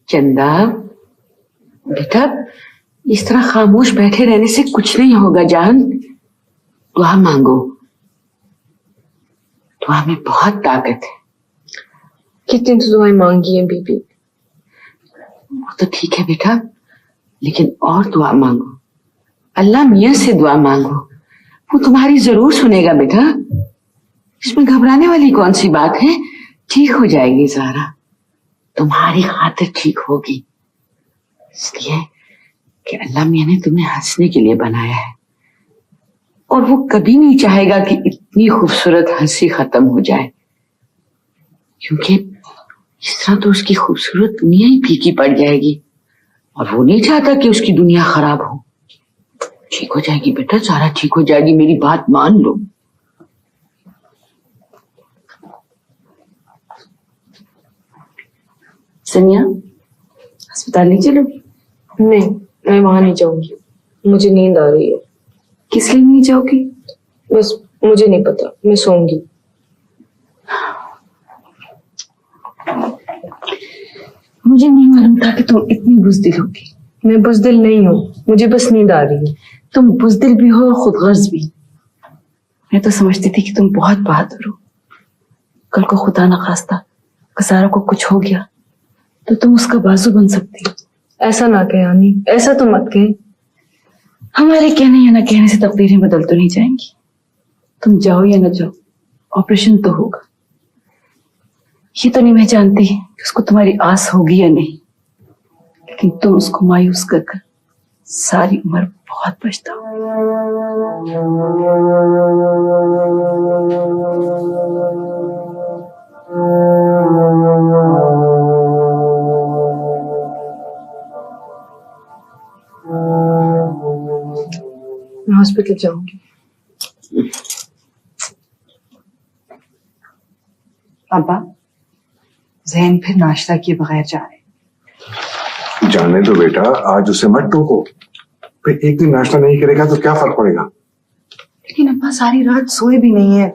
चंदा बेटा, इस तरह खामोश बैठे रहने से कुछ नहीं होगा जान। दुआ मांगो, दुआ में बहुत ताकत है। कितनी तो दुआएं मांगी है बीबी। वो तो ठीक है बेटा, लेकिन और दुआ मांगो, अल्लाह मियां से दुआ मांगो, वो तुम्हारी जरूर सुनेगा बेटा। इसमें घबराने वाली कौन सी बात है? ठीक हो जाएगी ज़ारा, तुम्हारी खातिर ठीक होगी। इसलिए कि अल्लाह मियां ने तुम्हें हंसने के लिए बनाया है, और वो कभी नहीं चाहेगा कि इतनी खूबसूरत हंसी खत्म हो जाए, क्योंकि इस तरह तो उसकी खूबसूरत दुनिया ही फीकी पड़ जाएगी, और वो नहीं चाहता कि उसकी दुनिया खराब हो। ठीक हो जाएगी बेटा, सारा ठीक हो जाएगी, मेरी बात मान लो। सनिया, अस्पताल नहीं चलोगी? नहीं, मैं वहां नहीं जाऊंगी, मुझे नींद आ रही है। किस लिए नहीं जाओगी? बस मुझे नहीं पता, मैं सोऊंगी। मुझे नहीं मालूम था कि तुम इतनी बुज़दिल होगी। मैं बुज़दिल नहीं हूँ, मुझे बस नींद आ रही है। तुम बुज़दिल भी हो, खुदगर्ज भी। मैं तो समझती थी कि तुम बहुत बहादुर हो। कल को खुदा न खास्ता ज़ारा को कुछ हो गया तो तुम उसका बाजू बन सकती हो। ऐसा ना कहे आनी, ऐसा तो मत कहे। हमारे कहने या न कहने से तकदीरें बदल तो नहीं जाएंगी। तुम जाओ या न जाओ, ऑपरेशन तो होगा। ये तो नहीं मैं जानती कि उसको तुम्हारी आस होगी या नहीं, लेकिन तुम उसको मायूस कर सारी उम्र बहुत पछताओगे। मैं हॉस्पिटल जाऊंगी। अब्बा, ज़ैन फिर नाश्ता किए बगैर जा रहे। जाने दो बेटा, आज उसे मत टोको। फिर एक दिन नाश्ता नहीं करेगा तो क्या फर्क पड़ेगा? लेकिन अब्बा सारी रात सोए भी नहीं है,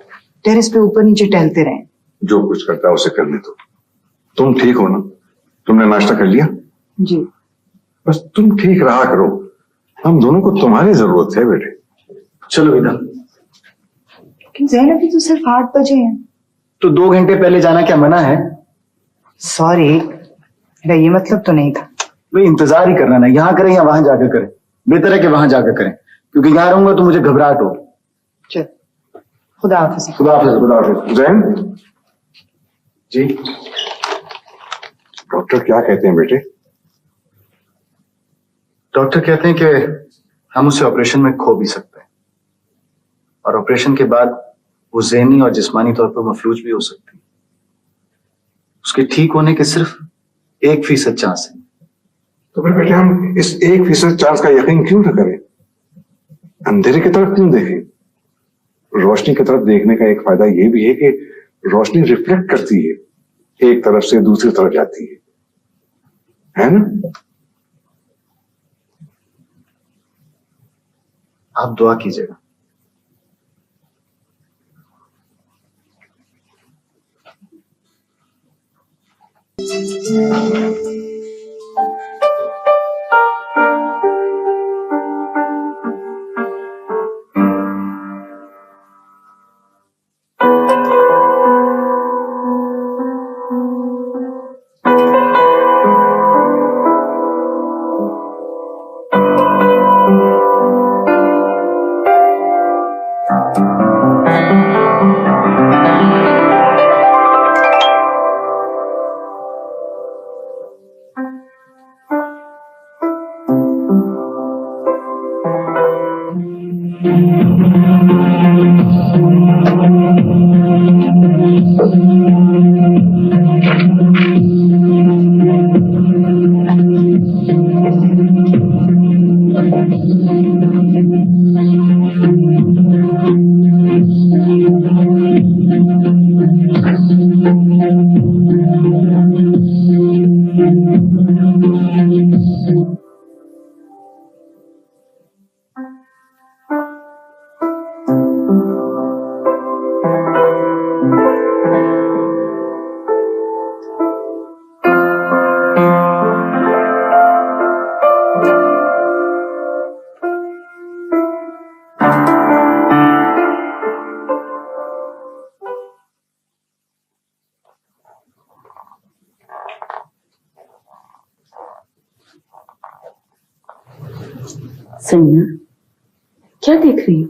टेरेस पे ऊपर नीचे टहलते रहे। जो कुछ करता है उसे करने दो। तुम ठीक हो ना? तुमने नाश्ता कर लिया? जी। बस तुम ठीक रहा करो, हम दोनों को तुम्हारी जरूरत है बेटे। चलो बेटा। लेकिन ज़ैन अभी तो सिर्फ 8 बजे हैं। तो 2 घंटे पहले जाना क्या मना है? सॉरी, मेरा ये मतलब तो नहीं था। भाई इंतजार ही करना ना, यहाँ करें या वहां जाकर करें। बेहतर है कि वहां जाकर करें, क्योंकि यहाँ रहूंगा तो मुझे घबराहट होगी। चल, खुदा हाफिज़। खुदा हाफिज़। खुदा हाफिज़। ज़ैन जी, डॉक्टर क्या कहते हैं बेटे? डॉक्टर कहते हैं कि हम उसे ऑपरेशन में खो भी सकते हैं, और ऑपरेशन के बाद वो ज़हनी और जिस्मानी तौर पर मफलूज भी हो सकती है। उसके ठीक होने के सिर्फ 1% चांस है। तो फिर बेटे हम इस 1% चांस का यकीन क्यों न करें? अंधेरे की तरफ क्यों देखें? रोशनी की तरफ देखने का एक फायदा ये भी है कि रोशनी रिफ्लेक्ट करती है, एक तरफ से दूसरी तरफ जाती है ना? आप दुआ कीजिएगा। सैया, क्या देख रही हो?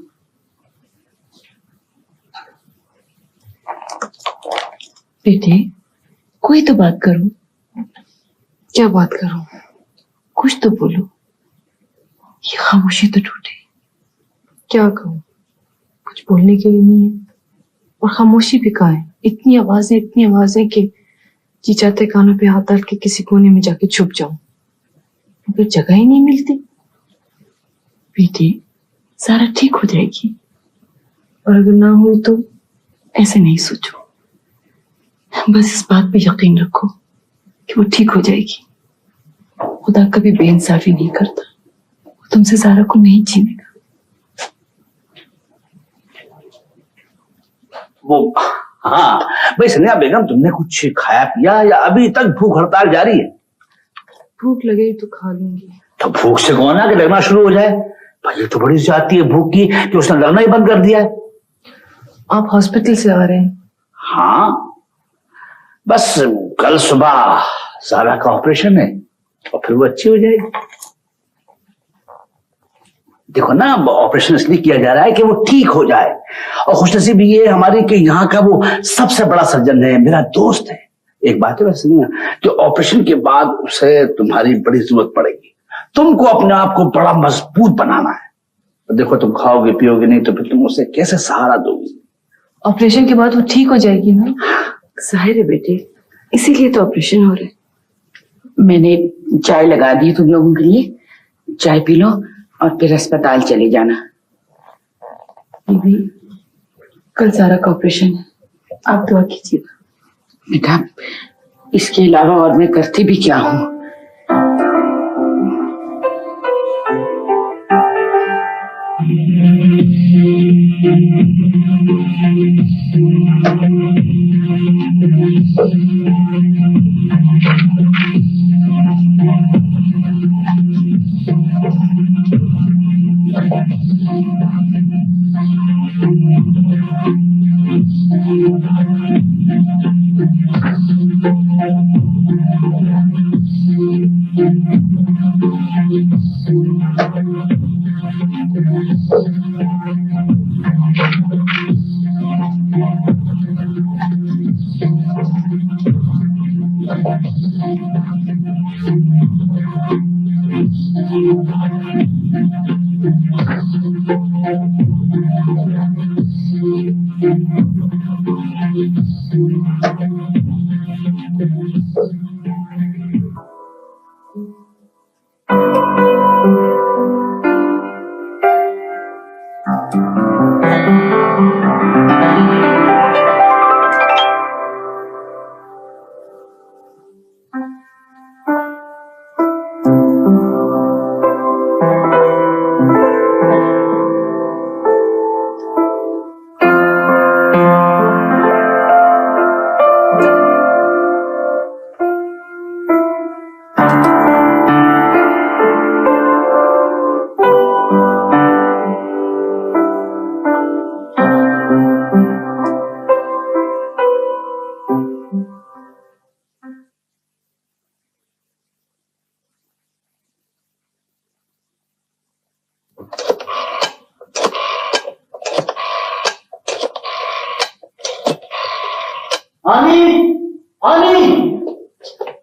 बेटे, कोई तो बात करो। क्या बात करूं? कुछ तो बोलो। ये खामोशी तो टूटे। क्या कहूं? कुछ बोलने के लिए नहीं है और खामोशी भी कहाँ है। इतनी आवाजें कि जी चाहते कानों पे हाथ डाल के किसी कोने में जाके छुप जाऊं, मगर जगह ही नहीं मिलती। बेटे, सारा ठीक हो जाएगी। और अगर ना हुई तो? ऐसे नहीं सोचो, बस इस बात पे यकीन रखो कि वो ठीक हो जाएगी। खुदा कभी बेइंसाफी नहीं करता, वो तुमसे ज़ारा को नहीं छीनेगा। वो हाँ भाई सनिया बेगम, तुमने कुछ खाया पिया या अभी तक भूख हड़ताल जारी है? भूख लगे तो खा लूंगी। तो भूख से कौन ना कि लगना शुरू हो जाए? भाई ये तो बड़ी जाती है भूख की कि उसने लगना ही बंद कर दिया है। आप हॉस्पिटल से आ रहे हैं? हाँ, बस कल सुबह ज़ारा का ऑपरेशन है और फिर वो अच्छी हो जाएगी। देखो ना, ऑपरेशन इसलिए किया जा रहा है कि वो ठीक हो जाए। और खुशनसीबी ये हमारी कि यहाँ का वो सबसे बड़ा सर्जन है, मेरा दोस्त है। एक बात है वैसे नहीं, कि ऑपरेशन के बाद उसे तुम्हारी बड़ी जरूरत पड़ेगी। तुमको अपने आप को बड़ा मजबूत बनाना है। देखो, तुम खाओगे पियोगे नहीं तो फिर तुम उसे कैसे सहारा दोगी? ऑपरेशन के बाद वो ठीक हो जाएगी ना? जाहिर है बेटे, इसीलिए तो ऑपरेशन हो रहा है। मैंने चाय लगा दी तुम लोगों के लिए, चाय पी लो और फिर अस्पताल चले जाना। बीबी, कल ज़ारा का ऑपरेशन है, आप दुआ कीजिएगा। बेटा, इसके अलावा और मैं करती भी क्या हूँ?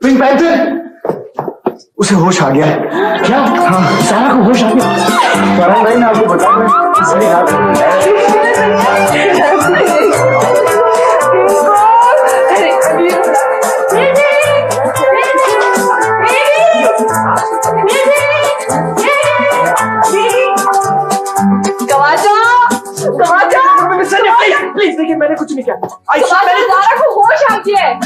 पिंक पैंथर, उसे होश आ गया है। क्या? हाँ, ज़ारा को होश आ गया। फरहान भाई ने आपको बताया, इसलिए प्लीज देखिए, मैंने कुछ नहीं किया। मैंने ज़ारा को होश आ गया है।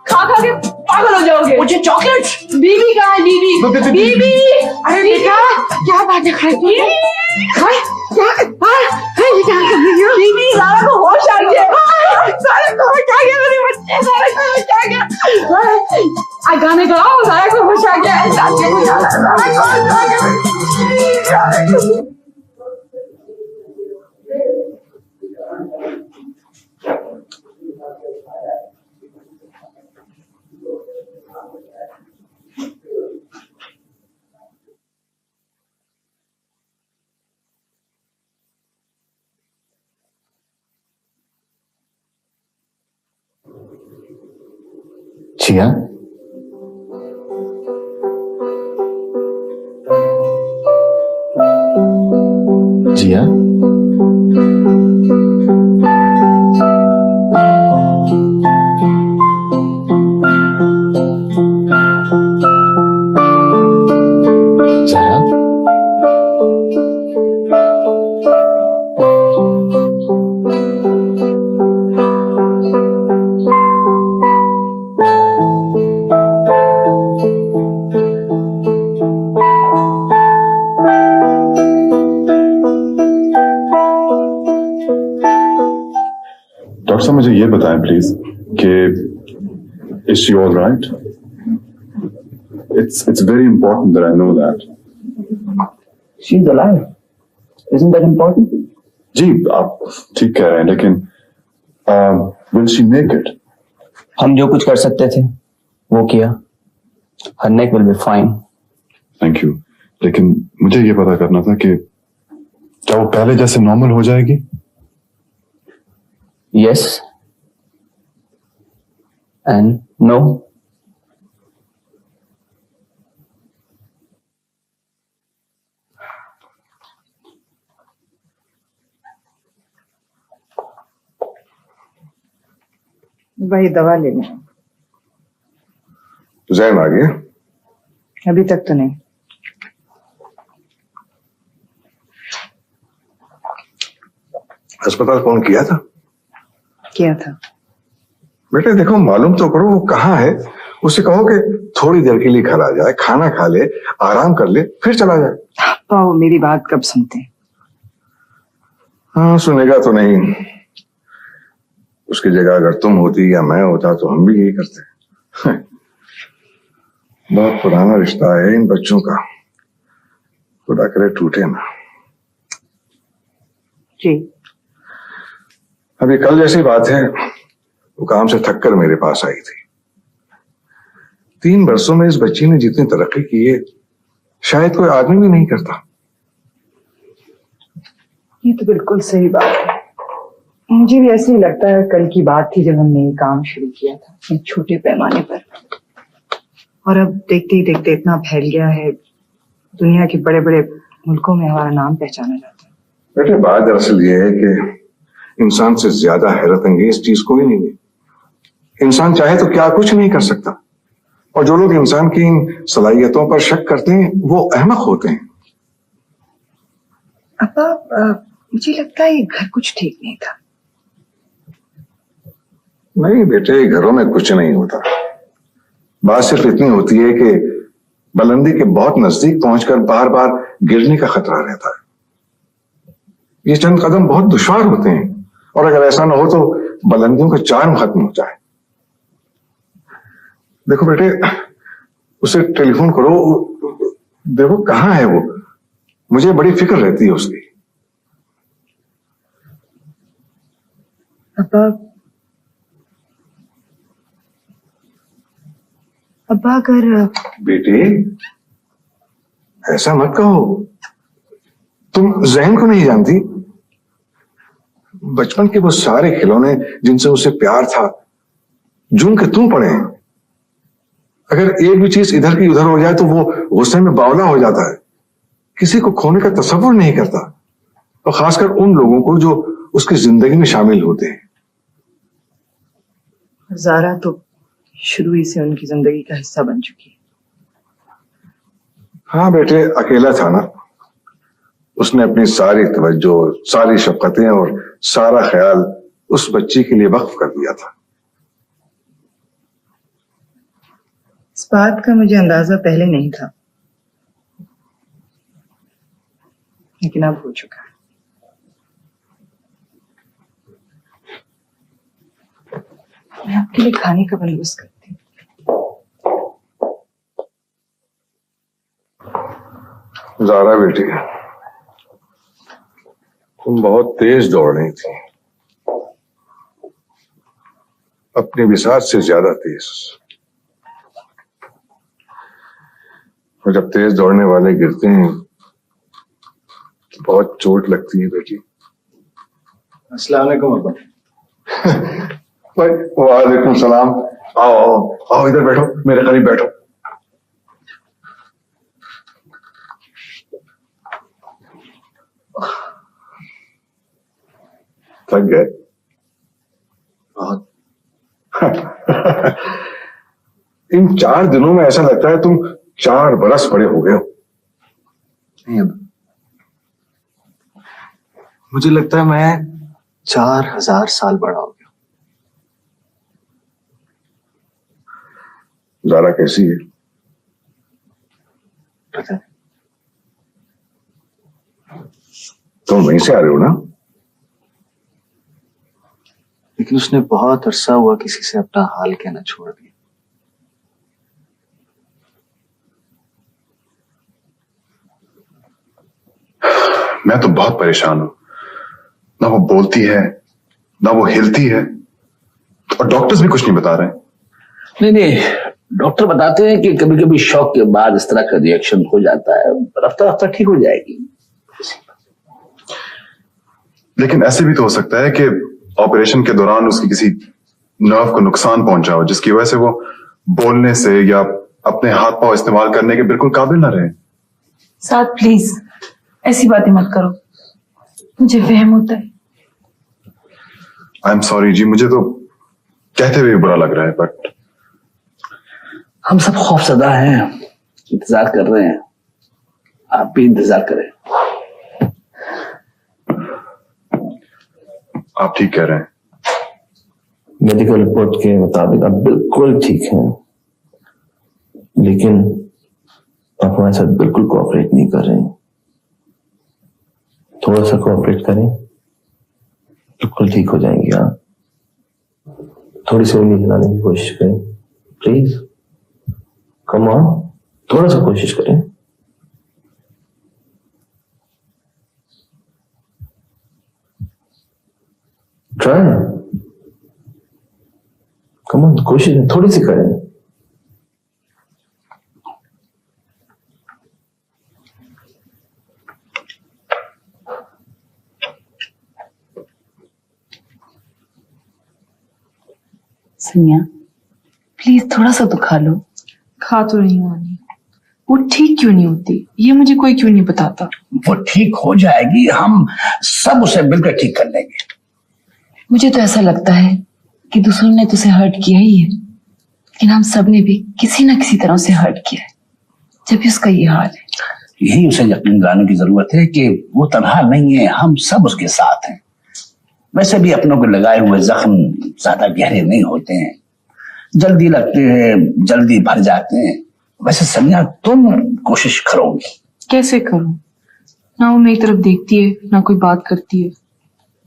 खा खा के पागल हो जाओगे। मुझे चॉकलेट। बीबी कहाँ है? बीबी, बीबी। अरे बेटा, क्या बातें खाई? बीबी, ज़ारा को होश आ गया। ज़ारा को होश आ गया मेरे बच्चे, ज़ारा को होश आ गया। गाने गाओ, ज़ारा को होश आ गया। ज़ारा को होश आ गया। जिया, जिया, जरा डॉक्टर साहब मुझे ये बताएं प्लीज कि is she all right? It's very important that I know that. She's alive. Isn't that important? जी आप ठीक कह रहे हैं, लेकिन will she make it? हम जो कुछ कर सकते थे वो किया। Her neck will be fine. Thank you. लेकिन मुझे ये पता करना था कि क्या वो पहले जैसे नॉर्मल हो जाएगी? Yes and no. भाई दवा ले लें। जैन आ गया? अभी तक तो नहीं। अस्पताल फोन किया था? किया था। बेटे देखो, मालूम तो करो वो कहाँ है। उसे कहो कि थोड़ी देर के लिए घर आ जाए, खाना खा ले, आराम कर ले, फिर चला जाए। पापा वो मेरी बात कब सुनते हैं? हाँ सुनेगा तो नहीं। उसकी जगह अगर तुम होती या मैं होता तो हम भी यही करते। बहुत पुराना रिश्ता है इन बच्चों का, खुदा करे टूटे ना। जी अभी कल जैसी बात है, वो काम से थक कर मेरे पास आई थी। 3 वर्षों में इस बच्ची ने जितनी तरक्की की है शायद कोई आदमी भी नहीं करता। ये तो बिल्कुल सही बात है। मुझे भी ऐसे ही लगता है, कल की बात थी जब हमने ये काम शुरू किया था एक छोटे पैमाने पर, और अब देखते ही देखते इतना फैल गया है, दुनिया के बड़े बड़े मुल्कों में हमारा नाम पहचाना जाता है। बेटे बात दरअसल ये है कि इंसान से ज्यादा हैरत अंगेज चीज कोई नहीं है। इंसान चाहे तो क्या कुछ नहीं कर सकता, और जो लोग इंसान की इन सलाहियतों पर शक करते हैं वो अहमक होते हैं। अब्बा मुझे लगता है ये घर कुछ ठीक नहीं था। नहीं बेटे, घरों में कुछ नहीं होता। बात सिर्फ इतनी होती है कि बुलंदी के बहुत नजदीक पहुंचकर बार बार गिरने का खतरा रहता है। ये चंद कदम बहुत दुश्वार होते हैं, और अगर ऐसा ना हो तो बुलंदियों का चार्म खत्म हो जाए। देखो बेटे, उसे टेलीफोन करो, देखो कहाँ है वो। मुझे बड़ी फिक्र रहती है उसकी। अब्बा अगर बेटे ऐसा मत कहो, तुम जहन को नहीं जानती। बचपन के वो सारे खिलौने जिनसे उसे प्यार था जूं के तू पड़े हैं। अगर एक भी चीज इधर की उधर हो जाए तो वो गुस्से में बावला हो जाता है, किसी को खोने का तसव्वुर नहीं करता, और खासकर उन लोगों को जो उसकी जिंदगी में शामिल होते हैं। ज़ारा तो शुरू ही से उनकी जिंदगी का हिस्सा बन चुकी है। हाँ बेटे, अकेला था ना, उसने अपनी सारी तवज्जो, सारी शफकतें और सारा ख्याल उस बच्ची के लिए वक्फ कर दिया था। इस बात का मुझे अंदाजा पहले नहीं था, लेकिन अब हो चुका है। मैं आपके लिए खाने का बंदोबस्त करती हूँ। ज़ारा बेटी, तुम बहुत तेज दौड़ रही थी, अपनी बिसात से ज्यादा तेज। और जब तेज दौड़ने वाले गिरते हैं तो बहुत चोट लगती है बेटी। अस्सलाम वालेकुम अब्बा। वालेकुम सलाम। आओ आओ आओ, इधर बैठो, मेरे करीब बैठो। थक गए? बहुत। इन 4 दिनों में ऐसा लगता है तुम 4 बरस बड़े हो गए हो। नहीं, अब मुझे लगता है मैं 4000 साल बड़ा हो गया। ज़ारा कैसी है? पता है, तुम वहीं से आ रहे हो ना? लेकिन उसने बहुत अरसा हुआ किसी से अपना हाल कहना छोड़ दिया। मैं तो बहुत परेशान हूं। ना वो बोलती है, ना वो हिलती है, और डॉक्टर्स भी कुछ नहीं बता रहे हैं। नहीं नहीं, डॉक्टर बताते हैं कि कभी कभी शॉक के बाद इस तरह का रिएक्शन हो जाता है, रफ्ता रफ्ता ठीक हो जाएगी। लेकिन ऐसे भी तो हो सकता है कि ऑपरेशन के दौरान उसकी किसी नर्व को नुकसान पहुंचा हो, जिसकी वजह से वो बोलने से या अपने हाथ पांव इस्तेमाल करने के बिल्कुल काबिल ना रहे। साथ प्लीज ऐसी बातें मत करो, मुझे वहम होता है। आई एम सॉरी जी, मुझे तो कहते हुए बुरा लग रहा है, बट हम सब खौफजदा हैं, इंतजार कर रहे हैं, आप भी इंतजार करें। आप ठीक कह रहे हैं। मेडिकल रिपोर्ट के मुताबिक आप बिल्कुल ठीक हैं, लेकिन आप हमारे साथ बिल्कुल कोऑपरेट नहीं कर रहे हैं। थोड़ा सा कोऑपरेट करें, बिल्कुल ठीक हो जाएंगे आप। थोड़ी सी उंगली हिलाने की कोशिश करें प्लीज, कम ऑन, थोड़ा सा कोशिश करें। ट्राई, कम ऑन, कोशिश थोड़ी सी करें। सनिया प्लीज थोड़ा सा तो खा लो। खा तो रही हूँ आनी, वो ठीक क्यों नहीं होती ये मुझे कोई क्यों नहीं बताता। वो ठीक हो जाएगी, हम सब उसे मिलकर ठीक कर लेंगे। मुझे तो ऐसा लगता है कि दूसरों ने तुझे हर्ट किया ही है, लेकिन हम सब ने भी किसी ना किसी तरह से हर्ट किया है, जब भी उसका ये हाल है। यही उसे यकीन दिलाने की जरूरत है कि वो तनहा नहीं है, हम सब उसके साथ हैं। वैसे भी अपनों को लगाए हुए जख्म ज्यादा गहरे नहीं होते हैं, जल्दी लगते हैं, जल्दी भर जाते हैं। वैसे सनिया तुम कोशिश करोगी? कैसे करूं? ना वो मेरी तरफ देखती है ना कोई बात करती है।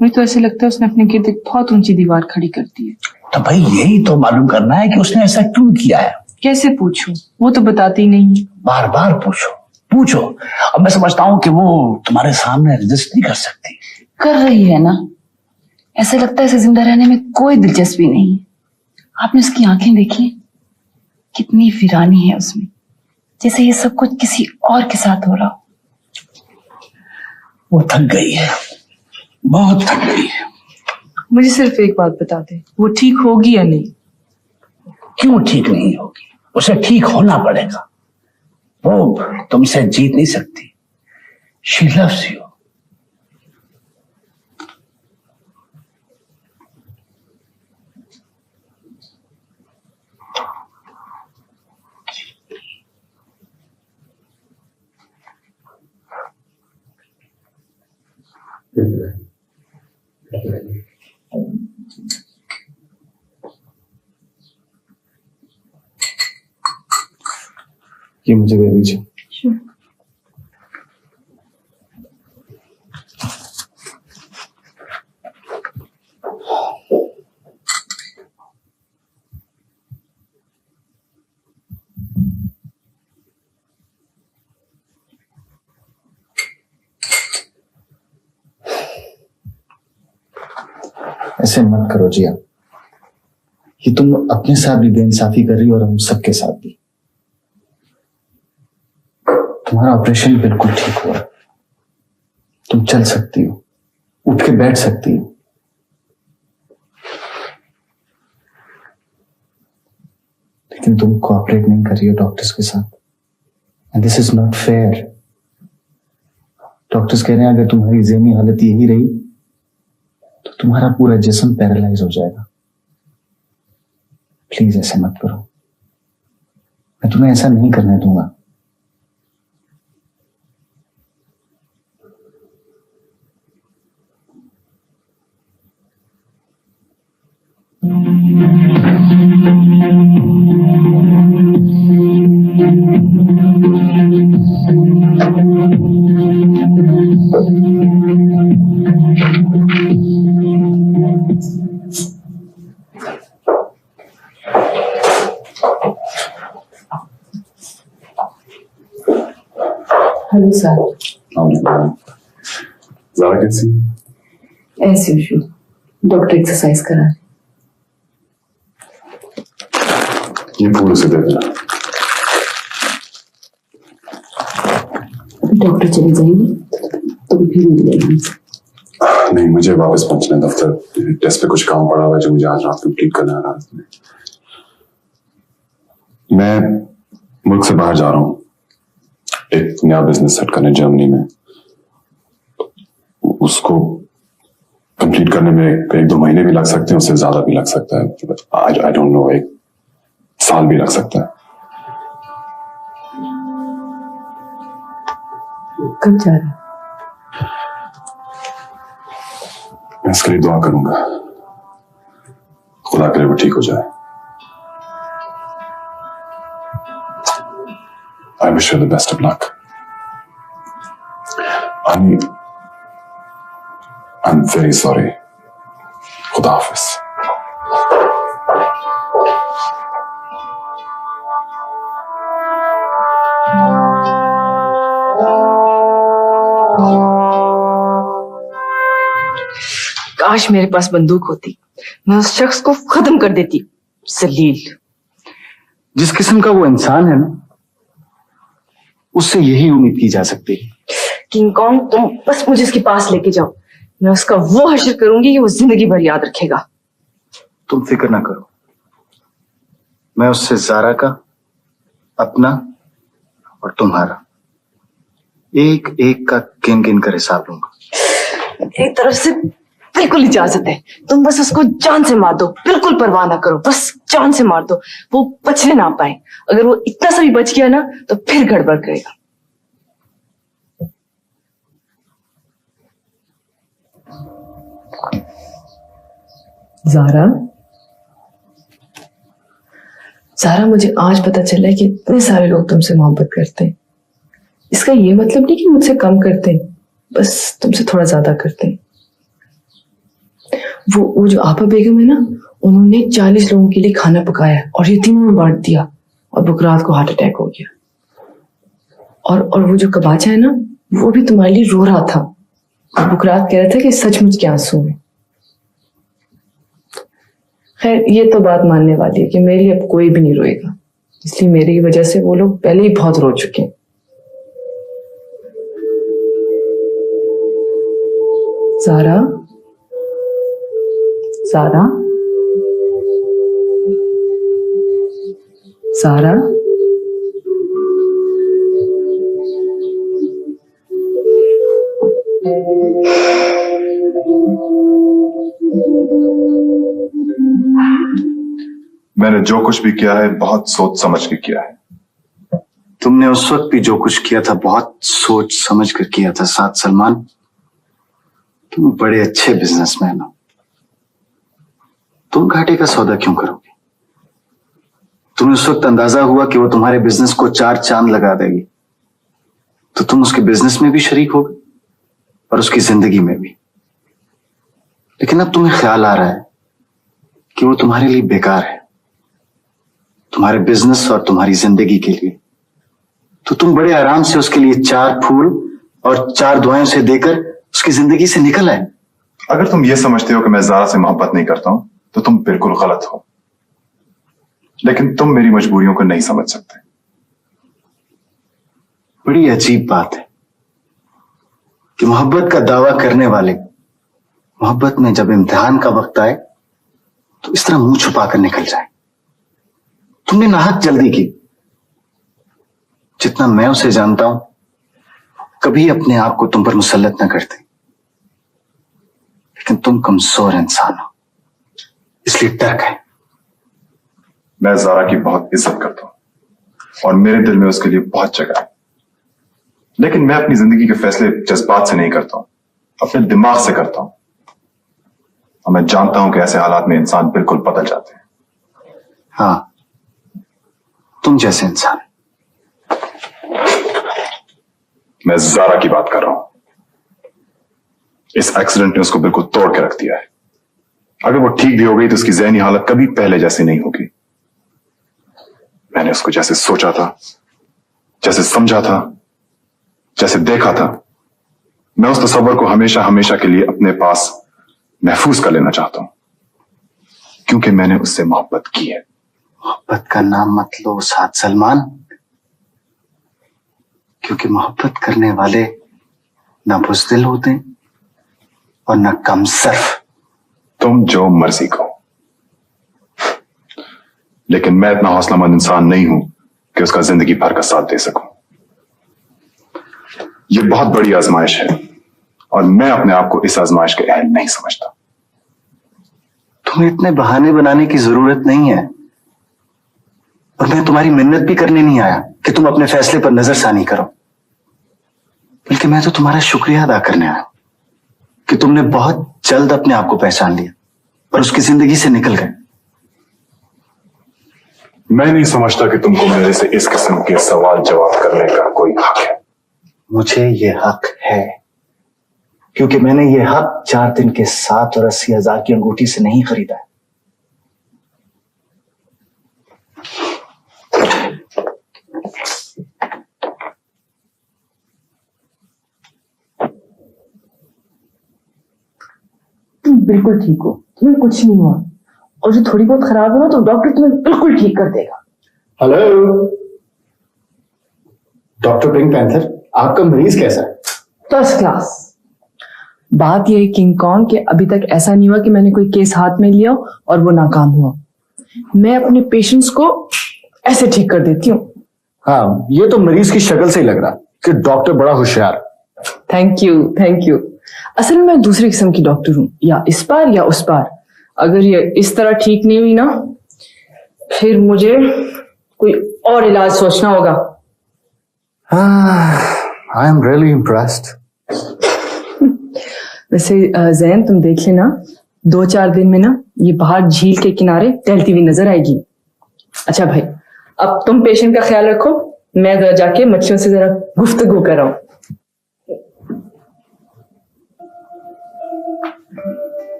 मुझे तो ऐसे लगता है उसने अपने गिर्द एक बहुत ऊंची दीवार खड़ी कर दी है। तो भाई यही तो मालूम करना है कि उसने ऐसा क्यों किया है। कैसे पूछूं, वो तो बताती ही नहीं है। बार बार पूछो पूछो। अब मैं समझता हूँ कि वो तुम्हारे सामने रजिस्ट नहीं कर सकती। कर रही है ना, ऐसे लगता है इसे जिंदा रहने में कोई दिलचस्पी नहीं है। आपने उसकी आंखें देखी, कितनी वीरानी है उसमें, जैसे ये सब कुछ किसी और के साथ हो रहा हो। वो थक गई है, बहुत थक गई है। मुझे सिर्फ एक बात बता दे, वो ठीक होगी या नहीं? क्यों ठीक नहीं होगी? उसे ठीक होना पड़ेगा। वो तुमसे जीत नहीं सकती। She loves you. ये मुझे दे दीजिए। ऐसे मत करो जिया, ये तुम अपने साथ भी बेइंसाफी कर रही हो और हम सबके साथ भी। तुम्हारा ऑपरेशन बिल्कुल ठीक हुआ, तुम चल सकती हो, उठ के बैठ सकती हो। लेकिन तुम कोऑपरेट नहीं कर रही हो डॉक्टर्स के साथ, and this is not fair. Doctors कह रहे हैं अगर तुम्हारी ज़हनी हालत यही रही तो तुम्हारा पूरा जिस्म पैरालाइज हो जाएगा। प्लीज ऐसा मत करो, मैं तुम्हें ऐसा नहीं करने दूंगा। Hello sir. ज़ारा कैसी? एज यूजुअल, डॉक्टर एक्सरसाइज करा रहे। ये फूल उसे दे देना। डॉक्टर चले जाएंगे तो फिर मिलेंगे हमसे। नहीं, मुझे वापस पहुंचना है दफ्तर। टेस्ट पे कुछ काम पड़ा हुआ है जो मुझे आज रात कंप्लीट करना है रात में। मैं मुल्क से बाहर जा रहा हूँ, एक नया बिजनेस सेट करने जर्मनी में। उसको कंप्लीट करने में एक दो महीने भी लग सकते हैं, उससे ज्यादा भी लग सकता है। आई डोंट नो, एक साल भी लग सकता है। कब जा रहे हैं? मैं इसके लिए दुआ करूंगा, खुदा करे वो ठीक हो जाए। I wish you the best of luck. I'm very sorry. खुदा हाफिज। काश मेरे पास बंदूक होती, मैं उस शख्स को खत्म कर देती। जलील। जिस किस्म का वो इंसान है ना, उससे यही उम्मीद की जा सकती है। किंग कॉन्ग, तुम बस मुझे इसके पास लेके जाओ, मैं उसका वो हश्र करूंगी कि वो जिंदगी भर याद रखेगा। तुम फिक्र ना करो, मैं उससे ज़ारा का, अपना और तुम्हारा एक एक का गिन गिन कर हिसाब लूंगा। मेरी तरफ से बिल्कुल इजाजत है। तुम बस उसको जान से मार दो, बिल्कुल परवाह ना करो, बस जान से मार दो, वो बचने ना पाए। अगर वो इतना सा भी बच गया ना तो फिर गड़बड़ करेगा। ज़ारा, ज़ारा, मुझे आज पता चला है कि इतने सारे लोग तुमसे मोहब्बत करते हैं। इसका ये मतलब नहीं कि मुझसे कम करते हैं, बस तुमसे थोड़ा ज्यादा करते हैं। वो जो आपा बेगम है ना, उन्होंने 40 लोगों के लिए खाना पकाया और ये तीनों में बांट दिया, और बुकरात को हार्ट अटैक हो गया। और वो जो कबाचा है ना, वो भी तुम्हारे लिए रो रहा था, और बुकरात कह रहा था कि सचमुच के आंसू हैं। खैर, ये तो बात मानने वाली है कि मेरे लिए अब कोई भी नहीं रोएगा, इसलिए मेरी वजह से वो लोग पहले ही बहुत रो चुके हैं। ज़ारा, ज़ारा, ज़ारा, मैंने जो कुछ भी किया है बहुत सोच समझ के किया है। तुमने उस वक्त भी जो कुछ किया था बहुत सोच समझ कर किया था। साथ सलमान, तुम बड़े अच्छे बिजनेसमैन हो, तुम घाटे का सौदा क्यों करोगे? तुम्हें उस वक्त अंदाजा हुआ कि वो तुम्हारे बिजनेस को 4 चांद लगा देगी, तो तुम उसके बिजनेस में भी शरीक हो गए और उसकी जिंदगी में भी। लेकिन अब तुम्हें ख्याल आ रहा है कि वो तुम्हारे लिए बेकार है, तुम्हारे बिजनेस और तुम्हारी जिंदगी के लिए। तो तुम बड़े आराम से उसके लिए 4 फूल और 4 दुआएं से देकर उसकी जिंदगी से निकल आए। अगर तुम ये समझते हो कि मैं ज़ारा से मोहब्बत नहीं करता हूं तो तुम बिल्कुल गलत हो, लेकिन तुम मेरी मजबूरियों को नहीं समझ सकते। बड़ी अजीब बात है कि मोहब्बत का दावा करने वाले मोहब्बत में जब इम्तिहान का वक्त आए तो इस तरह मुंह छुपा कर निकल जाए। तुमने नाहक जल्दी की। जितना मैं उसे जानता हूं, कभी अपने आप को तुम पर मुसल्लत न करते, लेकिन तुम कमजोर इंसान हो, इसलिए डर गए। मैं ज़ारा की बहुत इज्जत करता हूं और मेरे दिल में उसके लिए बहुत जगह है, लेकिन मैं अपनी जिंदगी के फैसले जज्बात से नहीं करता हूं, अपने दिमाग से करता हूं। और मैं जानता हूं कि ऐसे हालात में इंसान बिल्कुल बदल जाते हैं। हाँ, तुम जैसे इंसान। मैं ज़ारा की बात कर रहा हूं। इस एक्सीडेंट ने उसको बिल्कुल तोड़ के रख दिया है। अगर वो ठीक भी हो गई तो उसकी ज़हनी हालत कभी पहले जैसी नहीं होगी। मैंने उसको जैसे सोचा था, जैसे समझा था, जैसे देखा था, मैं उस तस्वर को हमेशा हमेशा के लिए अपने पास महफूज कर लेना चाहता हूं, क्योंकि मैंने उससे मोहब्बत की है। मोहब्बत का नाम मत लो उस्ताद सलमान, क्योंकि मोहब्बत करने वाले ना बुज़दिल होते और ना कम सर्फ। तुम जो मर्जी कहो, लेकिन मैं इतना हौसलामंद इंसान नहीं हूं कि उसका जिंदगी भर का साथ दे सकूं। यह बहुत बड़ी आजमाइश है और मैं अपने आप को इस आजमाइश के अहल नहीं समझता। तुम्हें इतने बहाने बनाने की जरूरत नहीं है, और मैं तुम्हारी मिन्नत भी करने नहीं आया कि तुम अपने फैसले पर नजरसानी करो, बल्कि मैं तो तुम्हारा शुक्रिया अदा करने आया कि तुमने बहुत जल्द अपने आप को पहचान लिया और उसकी जिंदगी से निकल गए। मैं नहीं समझता कि तुमको मेरे से इस किस्म के सवाल जवाब करने का कोई हक है। मुझे ये हक है, क्योंकि मैंने ये हक 4 दिन के 7 और 80,000 की अंगूठी से नहीं खरीदा है। तुम बिल्कुल ठीक हो, तुम्हें कुछ नहीं हुआ, और जो थोड़ी बहुत खराब हो ना तो डॉक्टर तुम्हें बिल्कुल ठीक कर देगा। हेलो डॉक्टर पिंक पैंथर, आपका मरीज कैसा है? First class. बात यह है किंग कॉन्ग कि अभी तक ऐसा नहीं हुआ कि मैंने कोई केस हाथ में लिया और वो नाकाम हुआ। मैं अपने पेशेंट्स को ऐसे ठीक कर देती हूँ। हाँ, ये तो मरीज की शक्ल से ही लग रहा कि डॉक्टर बड़ा होशियार। Thank you, thank you. असल में मैं दूसरी किस्म की डॉक्टर हूँ, या इस पार या उस पार। अगर ये इस तरह ठीक नहीं हुई ना, फिर मुझे कोई और इलाज सोचना होगा। I am really impressed. वैसे जैन, तुम देख लेना, 2-4 दिन में ना ये बाहर झील के किनारे टहलती हुई नजर आएगी। अच्छा भाई, अब तुम पेशेंट का ख्याल रखो, मैं जरा जाके मच्छियों से जरा गुफ्तगू कर रहा हूँ।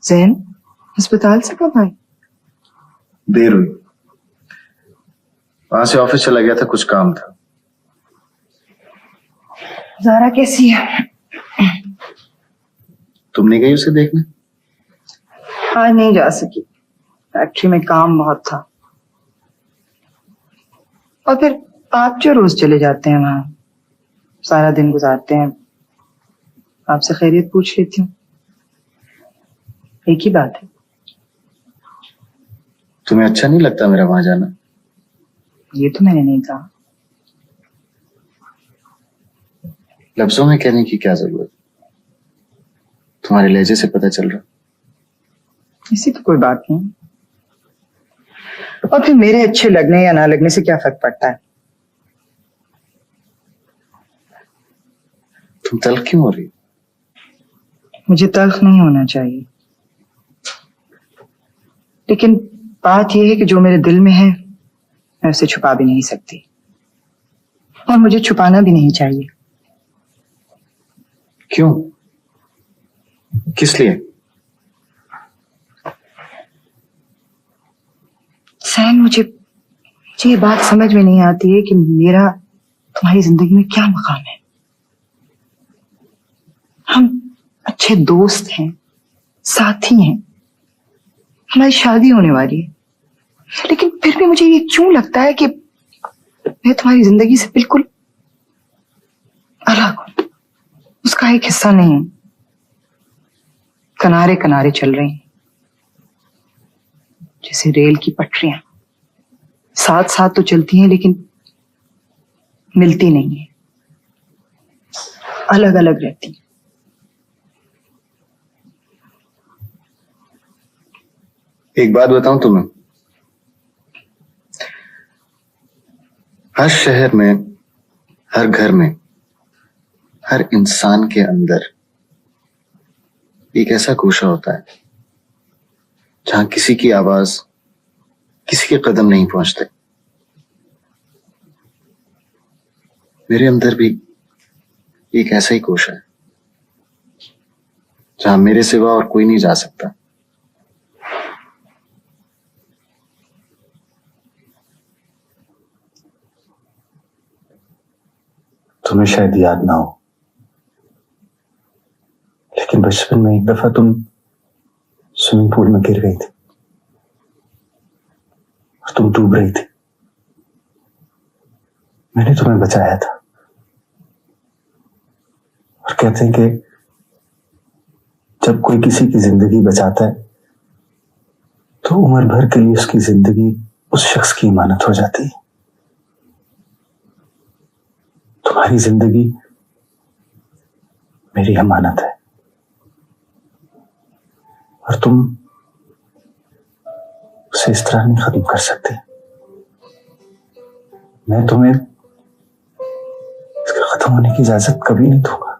जैन, अस्पताल से कब आए? देर हुई, वहां से ऑफिस चला गया था, कुछ काम था। ज़ारा कैसी है? तुम नहीं गई उसे देखने? आज नहीं जा सकी, फैक्ट्री में काम बहुत था। और फिर आप जो रोज चले जाते हैं वहां, सारा दिन गुजारते हैं, आपसे खैरियत पूछ लेती हूँ। एक ही बात है। तुम्हें अच्छा नहीं लगता मेरा वहां जाना? ये तो मैंने नहीं कहा। लफ्जों में कहने की क्या जरूरत, तुम्हारे लहजे से पता चल रहा। ऐसी तो कोई बात नहीं, और फिर मेरे अच्छे लगने या ना लगने से क्या फर्क पड़ता है? तुम तल्ख क्यों हो रही? मुझे तल्ख नहीं होना चाहिए, लेकिन बात यह है कि जो मेरे दिल में है मैं उसे छुपा भी नहीं सकती, और मुझे छुपाना भी नहीं चाहिए। क्यों? किस लिए? सैन, मुझे ये बात समझ में नहीं आती है कि मेरा तुम्हारी जिंदगी में क्या मकाम है। हम अच्छे दोस्त हैं, साथी हैं, हमारी शादी होने वाली है, लेकिन फिर भी मुझे ये क्यों लगता है कि मैं तुम्हारी जिंदगी से बिल्कुल अलग हूं, उसका एक हिस्सा नहीं हूं। किनारे किनारे चल रही हैं जैसे रेल की पटरियां, साथ साथ तो चलती हैं लेकिन मिलती नहीं है, अलग अलग रहती हैं। एक बात बताऊं तुम्हें, हर शहर में, हर घर में, हर इंसान के अंदर एक ऐसा गोशा होता है जहां किसी की आवाज, किसी के कदम नहीं पहुंचते। मेरे अंदर भी एक ऐसा ही गोशा है जहां मेरे सिवा और कोई नहीं जा सकता। तुम्हें शायद याद ना हो, लेकिन बचपन में एक दफा तुम स्विमिंग पूल में गिर गई थी और तुम डूब रही थी। मैंने तुम्हें बचाया था और कहते हैं कि जब कोई किसी की जिंदगी बचाता है तो उम्र भर के लिए उसकी जिंदगी उस शख्स की इमानत हो जाती है। तुम्हारी जिंदगी मेरी अमानत है और तुम उसे इस तरह नहीं खत्म कर सकते। मैं तुम्हें इसके खत्म होने की इजाजत कभी नहीं दूंगा।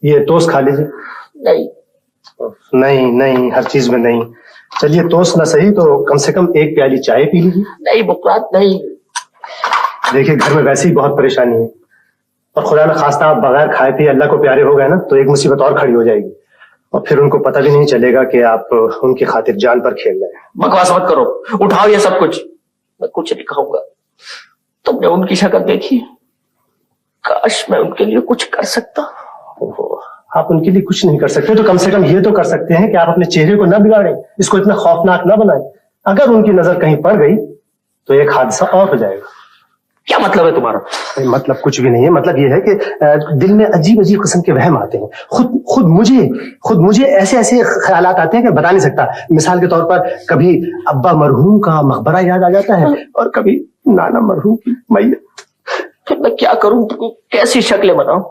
ये टोस्ट खा लीजिए। नहीं नहीं नहीं, हर चीज में नहीं। चलिए टोस्ट ना सही तो कम से कम एक प्याली चाय पी लीजिए। नहीं बुकरात नहीं। देखिए घर में वैसे ही बहुत परेशानी है और खुदा न खास्ता आप बगैर खाए पिए अल्लाह को प्यारे हो गए ना तो एक मुसीबत और खड़ी हो जाएगी और फिर उनको पता भी नहीं चलेगा कि आप उनकी खातिर जान पर खेल रहे हैं। बकवास मत करो, उठाओ ये सब कुछ। मैं कुछ नहीं खाऊंगा। तुमने उनकी शक्ल देखी, काश मैं उनके लिए कुछ कर सकता। आप उनके लिए कुछ नहीं कर सकते तो कम से कम ये तो कर सकते हैं कि आप अपने चेहरे को न बिगाड़ें, इसको इतना खौफनाक न बनाएं। अगर उनकी नजर कहीं पड़ गई तो एक हादसा और हो जाएगा। क्या मतलब है तुम्हारा? मतलब कुछ भी नहीं है। मतलब ये है कि दिल में अजीब अजीब किस्म के वहम आते हैं। खुद मुझे ऐसे ऐसे ख्यालात आते हैं कि बता नहीं सकता। मिसाल के तौर पर कभी अब्बा मरहूम का मकबरा याद आ जाता है और कभी नाना मरहूम की मैयत। फिर मैं क्या करूं? कैसी शक्लें बनाऊं?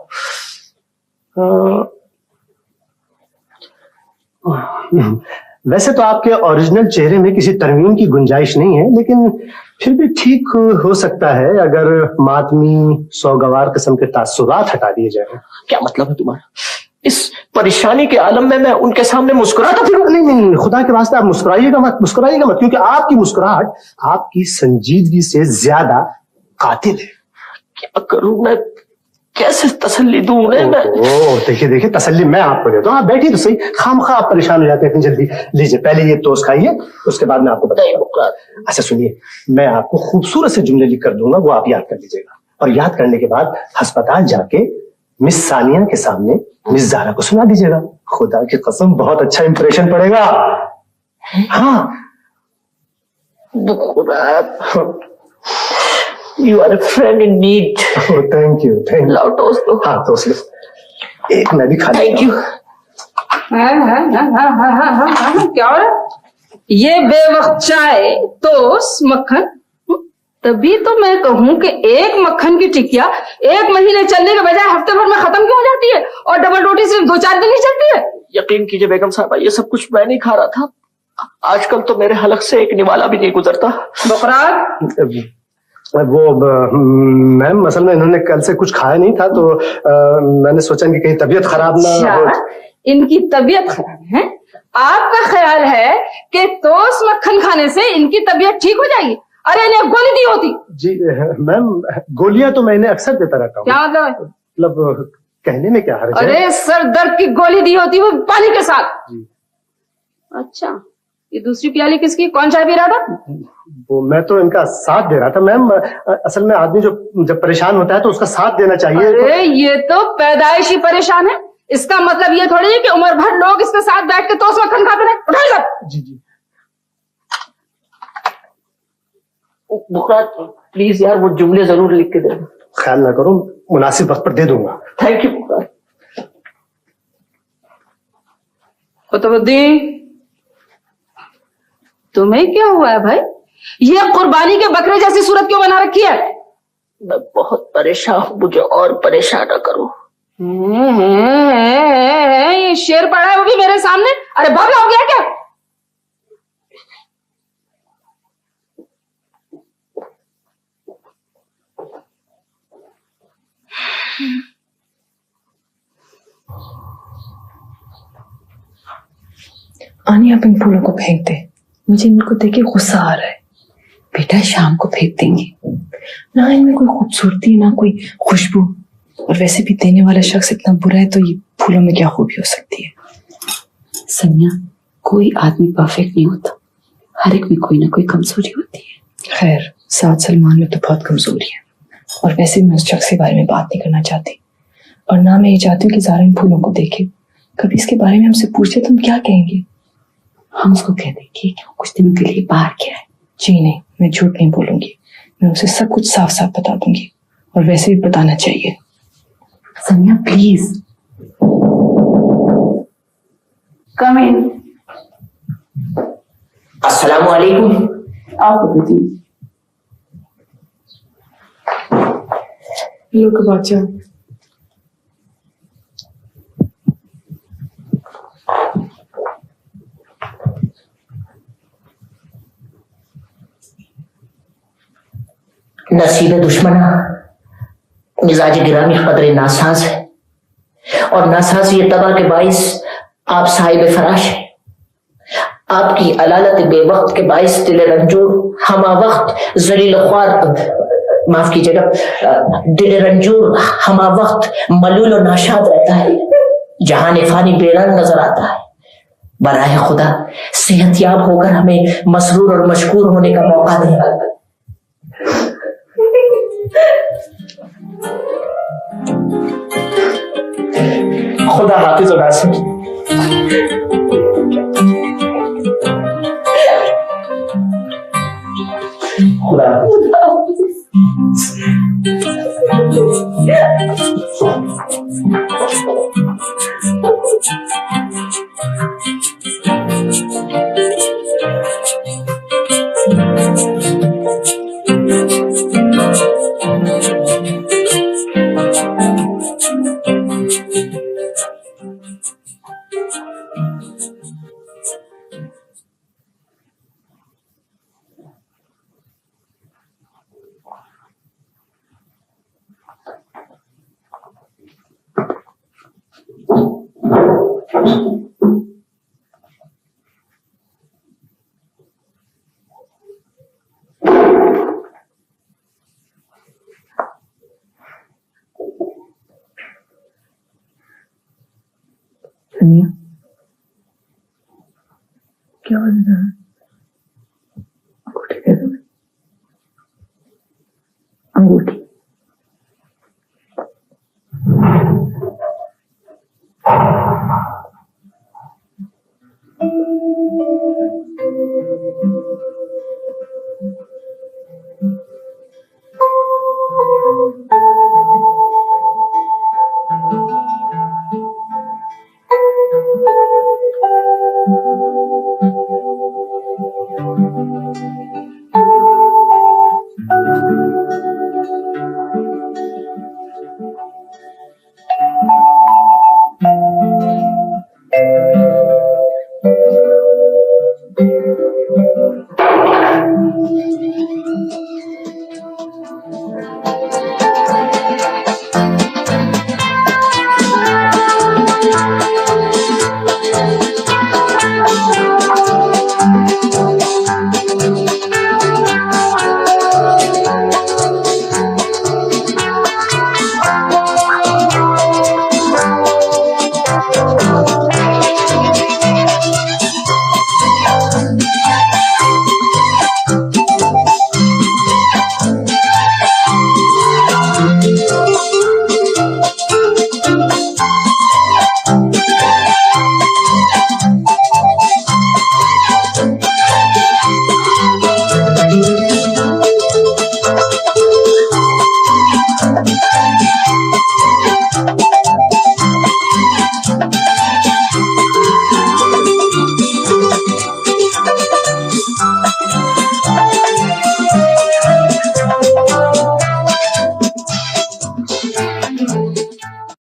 वैसे तो आपके ओरिजिनल चेहरे में किसी तरमीम की गुंजाइश नहीं है, लेकिन फिर भी ठीक हो सकता है अगर मातमी सौगवार किस्म के तासुरात हटा दिए जाए। क्या मतलब है तुम्हारा? इस परेशानी के आलम में मैं उनके सामने मुस्कुराता फिर? नहीं, खुदा के वास्ते आप मुस्कुराइएगा मत, क्योंकि आपकी मुस्कुराहट आपकी संजीदगी से ज्यादा कातिल है। क्या करूं मैं? कैसे तसल्ली दूं उन्हें मैं? देखिए तसल्ली मैं आपको देता हूँ। आप बैठिए तो सही, खामखा आप परेशान हो जाते हैं इतनी जल्दी। लीजिए पहले ये टोस्ट खाइए, उसके बाद मैं आपको बताऊंगा। अच्छा सुनिए, मैं आपको खूबसूरत से जुमले लिख कर दूंगा, वो आप याद कर लीजिएगा और याद करने के बाद अस्पताल जाके मिस सानिया के सामने मिस ज़ारा को सुना दीजिएगा। खुदा की कसम बहुत अच्छा इंप्रेशन पड़ेगा। हाँ You are a friend in need. Oh, thank you. लाओ टोस्ट लो। हाँ टोस्ट लो। एक मैं भी खा थैंक यू। क्या हो रहा है? ये बेवक्त चाय, टोस्ट, मक्खन। तभी तो मैं कहूँ कि एक मक्खन की टिकिया 1 महीने चलने के बजाय हफ्ते भर में खत्म क्यों हो जाती है और डबल रोटी सिर्फ 2-4 दिन ही चलती है। यकीन कीजिए बेगम साहबा, ये सब कुछ मैं नहीं खा रहा था। आजकल तो मेरे हलक से एक निवाला भी नहीं गुजरता। बकरात, मैम असल में इन्होंने कल से कुछ खाया नहीं था तो मैंने सोचा कि कहीं तबीयत खराब ना हो। इनकी तबीयत खराब है? आपका ख्याल है कि टोस्ट मक्खन खाने से इनकी तबीयत ठीक हो जाएगी? अरे इन्हें गोली दी होती। जी मैम, गोलियां तो मैं इन्हें अक्सर देता रहता हूँ। क्या मतलब कहने में क्या हर्ज है? अरे सर दर्द की गोली दी होती वो पानी के साथ। जी। अच्छा, ये दूसरी प्याली किसकी? कौन चाय पी रहा था? वो मैं तो इनका साथ दे रहा था मैम। असल में आदमी जब परेशान होता है तो उसका साथ देना चाहिए। अरे ये तो पैदाइशी परेशान है, इसका मतलब ये थोड़ी है कि उम्र भर लोग इसके साथ बैठ के टोस्ट मक्खन खाते रहे। उठाइए सब। जी जी। बुखरात प्लीज यार वो जुमले जरूर लिख के दे। ख्याल ना करो, मुनासिब वक्त पर दे दूंगा। Thank you बुखरात। कुतुबुद्दीन, तुम्हें क्या हुआ है भाई? ये कुर्बानी के बकरे जैसी सूरत क्यों बना रखी है? मैं बहुत परेशान हूँ, मुझे और परेशान ना करो। ये शेर पड़ा है वो भी मेरे सामने। अरे बाबला हो गया क्या? आनी आप इन फूलों को फेंक दे, मुझे इनको देख के गुस्सा आ रहा है। बेटा शाम को फेंक देंगे ना, इनमें कोई खूबसूरती ना कोई खुशबू, और वैसे भी देने वाला शख्स इतना बुरा है तो ये फूलों में क्या खूबी हो सकती है। सनिया, कोई आदमी परफेक्ट नहीं होता, हर एक में कोई ना कोई कमजोरी होती है। खैर, साद सलमान में तो बहुत कमजोरी है, और वैसे भी मैं उस शख्स के बारे में बात नहीं करना चाहती, और ना मैं ये चाहती हूँ कि ज़ारा इन फूलों को देखे। कभी इसके बारे में हमसे पूछे तो हम क्या कहेंगे? हम उसको कह देंगे कि वो कुछ दिनों के लिए बाहर गया है। जी नहीं, मैं झूठ नहीं बोलूंगी, मैं उसे सब कुछ साफ साफ बता दूंगी, और वैसे भी बताना चाहिए। सनिया प्लीज कम इन। अस्सलाम वालेकुम। लोग बादशाह, नसीब दुश्मना मिजाज गिरामी कदर नासाज है, और नासाज ये तबाह के बाइस आप साहिब फराश है। आपकी अलालत बेवक्त के बाइस दिल रंजूर हमा वक्त जलील ख्वार, माफ कीजिएगा, दिल रंजूर हमा वक्त मलूल और नाशाद रहता है, जहान फानी बेरंग नजर आता है। बराए खुदा सेहतयाब होकर हमें मसरूर और मशकूर होने का मौका दें। खुदा हाफिज और नासिर। खुदा सनिया क्या हो रहा है? अंगूठी दे दो, अंगूठी।